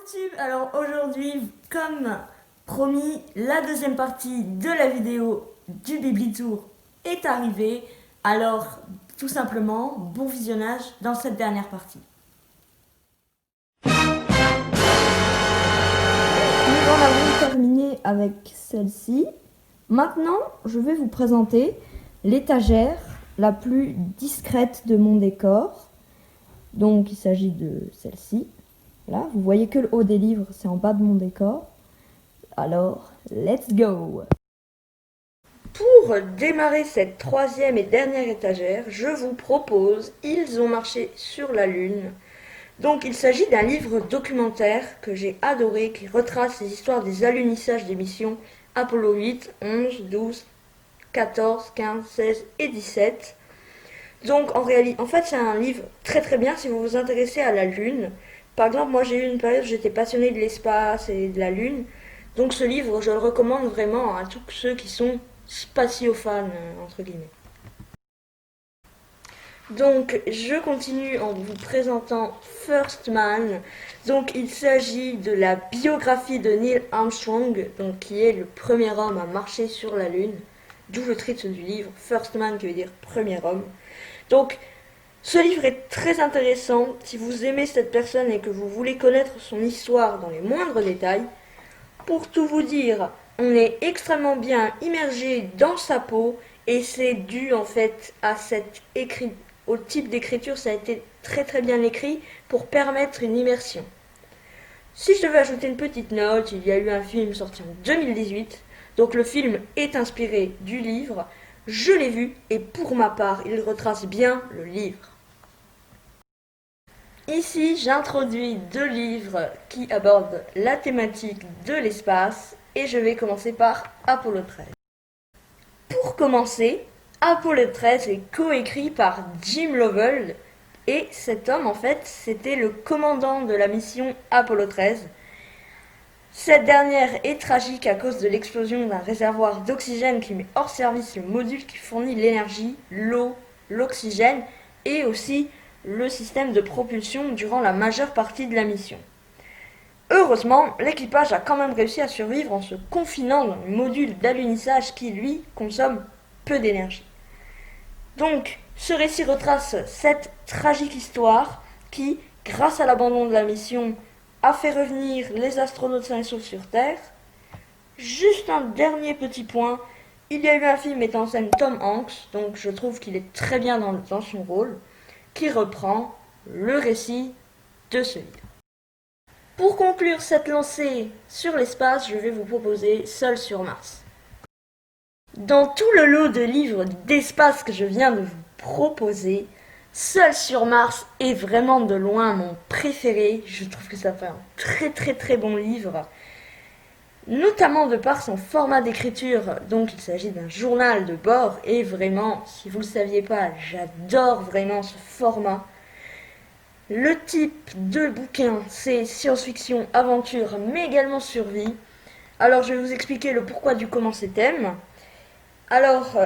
YouTube, alors aujourd'hui, comme promis, la deuxième partie de la vidéo du Biblitour est arrivée. Alors, tout simplement, bon visionnage dans cette dernière partie. Nous en avons terminé avec celle-ci. Maintenant, je vais vous présenter l'étagère la plus discrète de mon décor. Donc, il s'agit de celle-ci. Là, vous voyez que le haut des livres, c'est en bas de mon décor. Alors, let's go! Pour démarrer cette troisième et dernière étagère, je vous propose Ils ont marché sur la Lune. Donc, il s'agit d'un livre documentaire que j'ai adoré, qui retrace les histoires des alunissages des missions Apollo 8, 11, 12, 14, 15, 16 et 17. Donc, en fait, c'est un livre très très bien si vous vous intéressez à la Lune. Par exemple, moi j'ai eu une période où j'étais passionnée de l'espace et de la Lune. Donc ce livre, je le recommande vraiment à tous ceux qui sont spatiophanes, entre guillemets. Donc je continue en vous présentant First Man. Donc il s'agit de la biographie de Neil Armstrong, donc qui est le premier homme à marcher sur la Lune. D'où le titre du livre, First Man, qui veut dire premier homme. Donc ce livre est très intéressant si vous aimez cette personne et que vous voulez connaître son histoire dans les moindres détails. Pour tout vous dire, on est extrêmement bien immergé dans sa peau et c'est dû en fait à au type d'écriture. Ça a été très très bien écrit pour permettre une immersion. Si je devais ajouter une petite note, il y a eu un film sorti en 2018, donc le film est inspiré du livre. Je l'ai vu et pour ma part, il retrace bien le livre. Ici, j'introduis deux livres qui abordent la thématique de l'espace et je vais commencer par Apollo 13. Pour commencer, Apollo 13 est coécrit par Jim Lovell et cet homme, en fait, c'était le commandant de la mission Apollo 13. Cette dernière est tragique à cause de l'explosion d'un réservoir d'oxygène qui met hors service le module qui fournit l'énergie, l'eau, l'oxygène et aussi le système de propulsion durant la majeure partie de la mission. Heureusement, l'équipage a quand même réussi à survivre en se confinant dans le module d'alunissage qui, lui, consomme peu d'énergie. Donc, ce récit retrace cette tragique histoire qui, grâce à l'abandon de la mission, a fait revenir les astronautes sains et saufs sur Terre. Juste un dernier petit point, il y a eu un film mettant en scène Tom Hanks, donc je trouve qu'il est très bien dans son rôle, qui reprend le récit de ce livre. Pour conclure cette lancée sur l'espace, je vais vous proposer Seul sur Mars. Dans tout le lot de livres d'espace que je viens de vous proposer, Seul sur Mars est vraiment de loin mon préféré. Je trouve que ça fait un très très très bon livre, notamment de par son format d'écriture. Donc il s'agit d'un journal de bord et vraiment, si vous ne le saviez pas, j'adore vraiment ce format. Le type de bouquin, c'est science-fiction, aventure, mais également survie. Alors je vais vous expliquer le pourquoi du comment ces thèmes. Alors,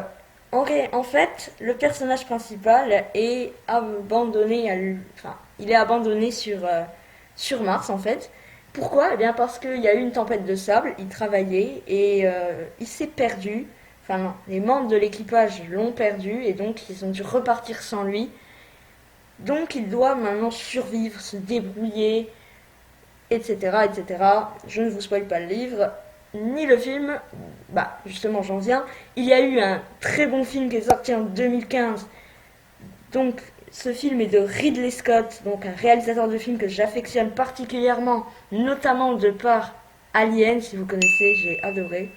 en fait, le personnage principal est abandonné il est abandonné sur Mars en fait. Pourquoi? Eh bien parce qu'il y a eu une tempête de sable, il travaillait et il s'est perdu. Enfin non, les membres de l'équipage l'ont perdu et donc ils ont dû repartir sans lui. Donc il doit maintenant survivre, se débrouiller, etc., etc. Je ne vous spoil pas le livre, ni le film. Bah, justement, j'en viens. Il y a eu un très bon film qui est sorti en 2015. Donc, ce film est de Ridley Scott, donc un réalisateur de films que j'affectionne particulièrement, notamment de par Alien, si vous connaissez, j'ai adoré.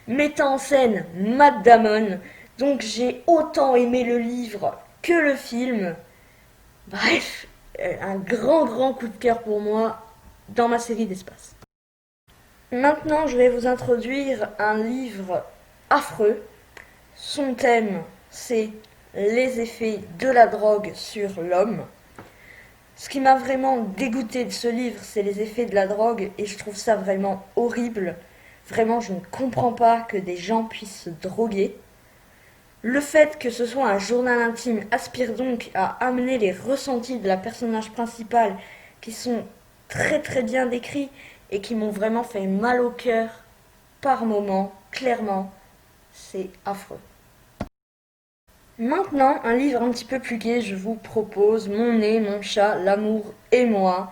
Mettant en scène Matt Damon, donc j'ai autant aimé le livre que le film. Bref, un grand coup de cœur pour moi dans ma série d'espace. Maintenant, je vais vous introduire un livre affreux. Son thème, c'est les effets de la drogue sur l'homme. Ce qui m'a vraiment dégoûté de ce livre, c'est les effets de la drogue et je trouve ça vraiment horrible. Vraiment, je ne comprends pas que des gens puissent se droguer. Le fait que ce soit un journal intime aspire donc à amener les ressentis de la personnage principale qui sont très très bien décrits et qui m'ont vraiment fait mal au cœur par moments, clairement. C'est affreux. Maintenant, un livre un petit peu plus gai, je vous propose Mon nez, mon chat, l'amour et moi.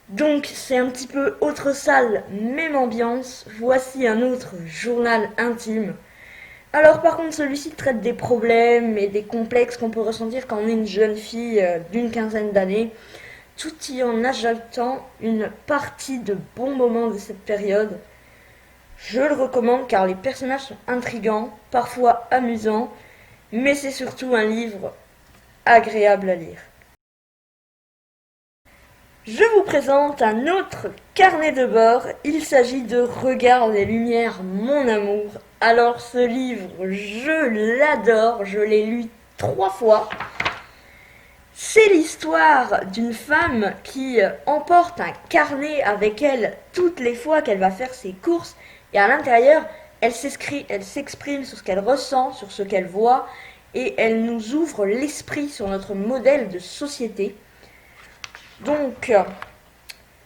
Donc c'est un petit peu autre salle, même ambiance. Voici un autre journal intime. Alors par contre celui-ci traite des problèmes et des complexes qu'on peut ressentir quand on est une jeune fille d'une quinzaine d'années, tout y en ajoutant une partie de bons moments de cette période. Je le recommande car les personnages sont intrigants, parfois amusants, mais c'est surtout un livre agréable à lire. Je vous présente un autre carnet de bord. Il s'agit de Regarde les lumières, mon amour. Alors ce livre, je l'adore, je l'ai lu 3 fois. C'est l'histoire d'une femme qui emporte un carnet avec elle toutes les fois qu'elle va faire ses courses. Et à l'intérieur, elle s'exprime sur ce qu'elle ressent, sur ce qu'elle voit. Et elle nous ouvre l'esprit sur notre modèle de société. Donc,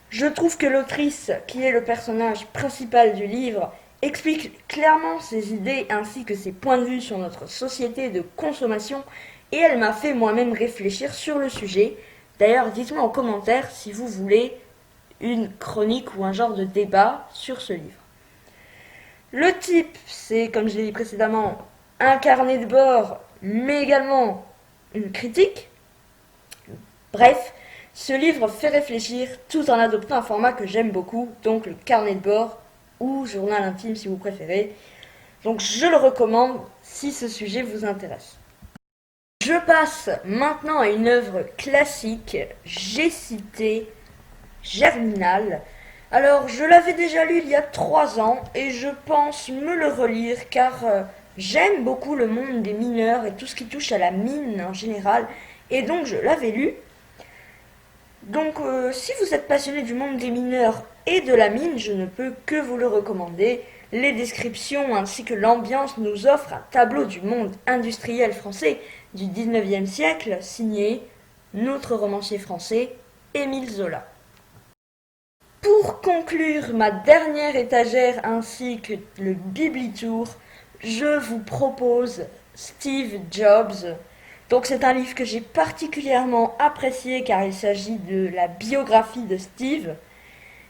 je trouve que l'autrice, qui est le personnage principal du livre, explique clairement ses idées ainsi que ses points de vue sur notre société de consommation et elle m'a fait moi-même réfléchir sur le sujet. D'ailleurs, dites-moi en commentaire si vous voulez une chronique ou un genre de débat sur ce livre. Le type, c'est, comme je l'ai dit précédemment, un carnet de bord, mais également une critique. Bref, ce livre fait réfléchir tout en adoptant un format que j'aime beaucoup, donc le carnet de bord ou journal intime si vous préférez. Donc je le recommande si ce sujet vous intéresse. Je passe maintenant à une œuvre classique, j'ai cité Germinal. Alors je l'avais déjà lu il y a 3 ans et je pense me le relire car j'aime beaucoup le monde des mineurs et tout ce qui touche à la mine en général et donc je l'avais lu. Donc si vous êtes passionné du monde des mineurs et de la mine, je ne peux que vous le recommander. Les descriptions ainsi que l'ambiance nous offrent un tableau du monde industriel français du 19e siècle, signé notre romancier français Émile Zola. Pour conclure ma dernière étagère ainsi que le Biblitour, je vous propose Steve Jobs. Donc c'est un livre que j'ai particulièrement apprécié car il s'agit de la biographie de Steve,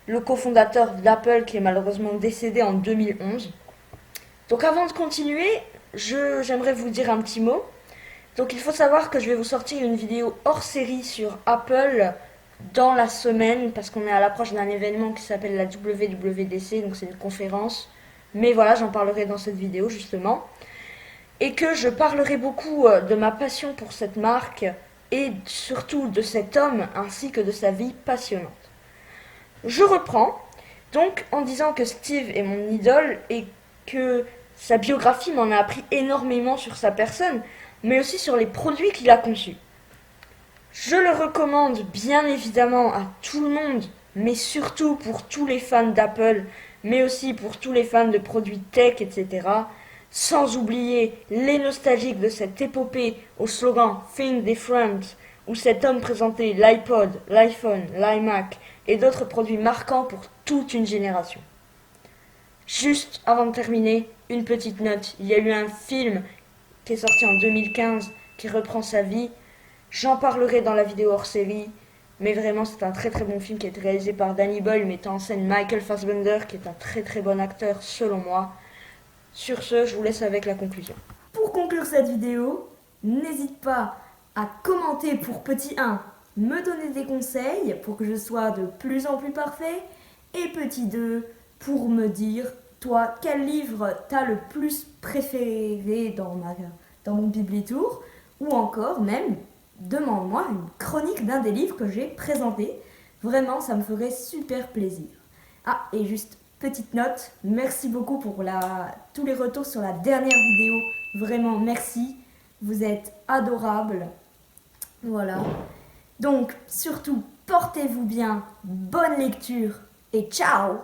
le cofondateur d'Apple qui est malheureusement décédé en 2011. Donc avant de continuer, j'aimerais vous dire un petit mot. Donc il faut savoir que je vais vous sortir une vidéo hors série sur Apple dans la semaine parce qu'on est à l'approche d'un événement qui s'appelle la WWDC, donc c'est une conférence. Mais voilà, j'en parlerai dans cette vidéo justement. Et que je parlerai beaucoup de ma passion pour cette marque et surtout de cet homme ainsi que de sa vie passionnante. Je reprends donc en disant que Steve est mon idole et que sa biographie m'en a appris énormément sur sa personne, mais aussi sur les produits qu'il a conçus. Je le recommande bien évidemment à tout le monde, mais surtout pour tous les fans d'Apple, mais aussi pour tous les fans de produits tech, etc. Sans oublier les nostalgiques de cette épopée au slogan Think Different, où cet homme présentait l'iPod, l'iPhone, l'iMac et d'autres produits marquants pour toute une génération. Juste avant de terminer, une petite note. Il y a eu un film qui est sorti en 2015 qui reprend sa vie. J'en parlerai dans la vidéo hors série, mais vraiment c'est un très très bon film qui a été réalisé par Danny Boyle mettant en scène Michael Fassbender qui est un très très bon acteur selon moi. Sur ce, je vous laisse avec la conclusion. Pour conclure cette vidéo, n'hésite pas à commenter pour petit 1, me donner des conseils pour que je sois de plus en plus parfait, et petit 2, pour me dire, toi, quel livre t'as le plus préféré dans mon Biblitour, ou encore même, demande-moi une chronique d'un des livres que j'ai présenté. Vraiment, ça me ferait super plaisir. Ah, et juste petite note, merci beaucoup pour tous les retours sur la dernière vidéo. Vraiment, merci. Vous êtes adorables. Voilà. Donc, surtout, portez-vous bien, bonne lecture et ciao!